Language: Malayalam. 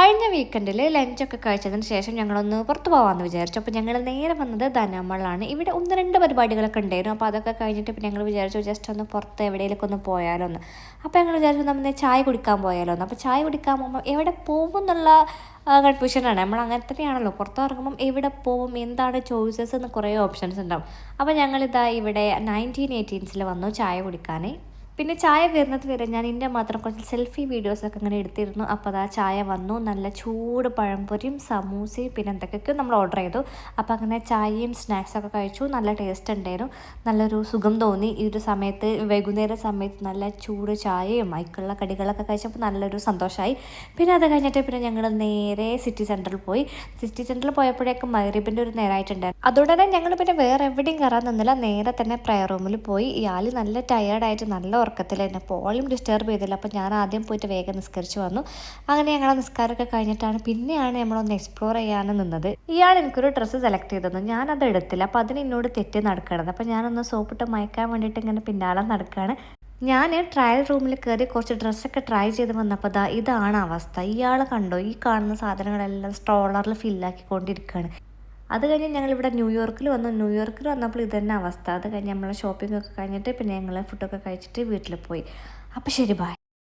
കഴിഞ്ഞ വീക്കെൻഡിൽ ലഞ്ചൊക്കെ കഴിച്ചതിന് ശേഷം ഞങ്ങളൊന്ന് പുറത്ത് പോകാമെന്ന് വിചാരിച്ചു. അപ്പോൾ ഞങ്ങൾ നേരെ വന്നത് ധനമളാണ്. ഇവിടെ 1-2 പരിപാടികളൊക്കെ ഉണ്ടായിരുന്നു. അപ്പോൾ അതൊക്കെ കഴിഞ്ഞിട്ട് പിന്നെ ഞങ്ങൾ വിചാരിച്ചു ജസ്റ്റ് ഒന്ന് പുറത്ത് എവിടെയെങ്കിലൊക്കെ ഒന്ന് പോയാലോ എന്ന്. അപ്പോൾ ഞങ്ങൾ വിചാരിച്ചു നമ്മൾ ചായ കുടിക്കാൻ പോയാലോ എന്ന്. അപ്പോൾ ചായ കുടിക്കാൻ പോകുമ്പോൾ എവിടെ പോകും എന്നുള്ള കൺഫ്യൂഷനാണ്. നമ്മൾ അങ്ങനെ തന്നെയാണല്ലോ, പുറത്ത് ഇറങ്ങുമ്പോൾ എവിടെ പോകും, എന്താണ് ചോയ്സസ് എന്ന് കുറേ ഓപ്ഷൻസ് ഉണ്ടാവും. അപ്പോൾ ഞങ്ങളിതാ ഇവിടെ 1918 വന്നു ചായ കുടിക്കാൻ. പിന്നെ ചായ വരുന്നത് വരെ ഞാൻ എൻ്റെ മാത്രം കുറച്ച് സെൽഫി വീഡിയോസൊക്കെ ഇങ്ങനെ എടുത്തിരുന്നു. അപ്പോൾ അതാ ചായ വന്നു, നല്ല ചൂട് പഴംപൊരിയും സമൂസയും പിന്നെ എന്തൊക്കെയൊക്കെയോ നമ്മൾ ഓർഡർ ചെയ്തു. അപ്പോൾ അങ്ങനെ ചായയും സ്നാക്സൊക്കെ കഴിച്ചു. നല്ല ടേസ്റ്റ് ഉണ്ടായിരുന്നു, നല്ലൊരു സുഖം തോന്നി. ഈ ഒരു സമയത്ത് വൈകുന്നേര സമയത്ത് നല്ല ചൂട് ചായയും മൈക്കുള്ള കടികളൊക്കെ കഴിച്ചപ്പോൾ നല്ലൊരു സന്തോഷമായി. പിന്നെ അത് കഴിഞ്ഞിട്ട് പിന്നെ ഞങ്ങൾ നേരെ സിറ്റി സെൻറ്ററിൽ പോയി. സിറ്റി സെൻറ്ററിൽ പോയപ്പോഴേക്കും മഗ്‌രിബിൻ്റെ ഒരു നേരമായിട്ടുണ്ടായിരുന്നു. അതുകൊണ്ട് തന്നെ ഞങ്ങൾ പിന്നെ വേറെ എവിടെയും കയറാൻ നിന്നില്ല, നേരെ തന്നെ പ്രയർ റൂമിൽ പോയി. ഇയാൾ നല്ല ടയേർഡായിട്ട് നല്ല ഉറക്കത്തിൽ തന്നെ, പോളിയും ഡിസ്റ്റർബ് ചെയ്തില്ല. അപ്പോൾ ഞാൻ ആദ്യം പോയിട്ട് വേഗം നിസ്കരിച്ച് വന്നു. അങ്ങനെ ഞങ്ങളെ നിസ്കാരമൊക്കെ കഴിഞ്ഞിട്ടാണ് പിന്നെയാണ് നമ്മളൊന്ന് എക്സ്പ്ലോർ ചെയ്യാനും നിന്നത്. ഇയാൾ എനിക്കൊരു ഡ്രസ്സ് സെലക്ട് ചെയ്തത്, ഞാനത് എടുത്തില്ല. അപ്പോൾ അതിന് എന്നോട് തെറ്റി നടക്കണത്. അപ്പോൾ ഞാനൊന്ന് സോപ്പിട്ട് മയക്കാൻ വേണ്ടിയിട്ട് ഇങ്ങനെ പിന്നാലെ നടക്കുകയാണ്. ഞാൻ ട്രയൽ റൂമിൽ കയറി കുറച്ച് ഡ്രസ്സൊക്കെ ട്രൈ ചെയ്ത് വന്നപ്പോൾ ഇതാണ് അവസ്ഥ. ഇയാൾ കണ്ടോ, ഈ കാണുന്ന സാധനങ്ങളെല്ലാം സ്ട്രോളറിൽ ഫില്ലാക്കിക്കൊണ്ടിരിക്കുകയാണ്. അത് കഴിഞ്ഞ് ഞങ്ങളിവിടെ ന്യൂയോർക്കിൽ വന്നപ്പോൾ ഇത് തന്നെ അവസ്ഥ. അത് കഴിഞ്ഞ് നമ്മൾ ഷോപ്പിംഗ് ഒക്കെ കഴിഞ്ഞിട്ട് പിന്നെ ഞങ്ങൾ ഫുഡൊക്കെ കഴിച്ചിട്ട് വീട്ടിൽ പോയി. അപ്പോൾ ശരി, ബൈ.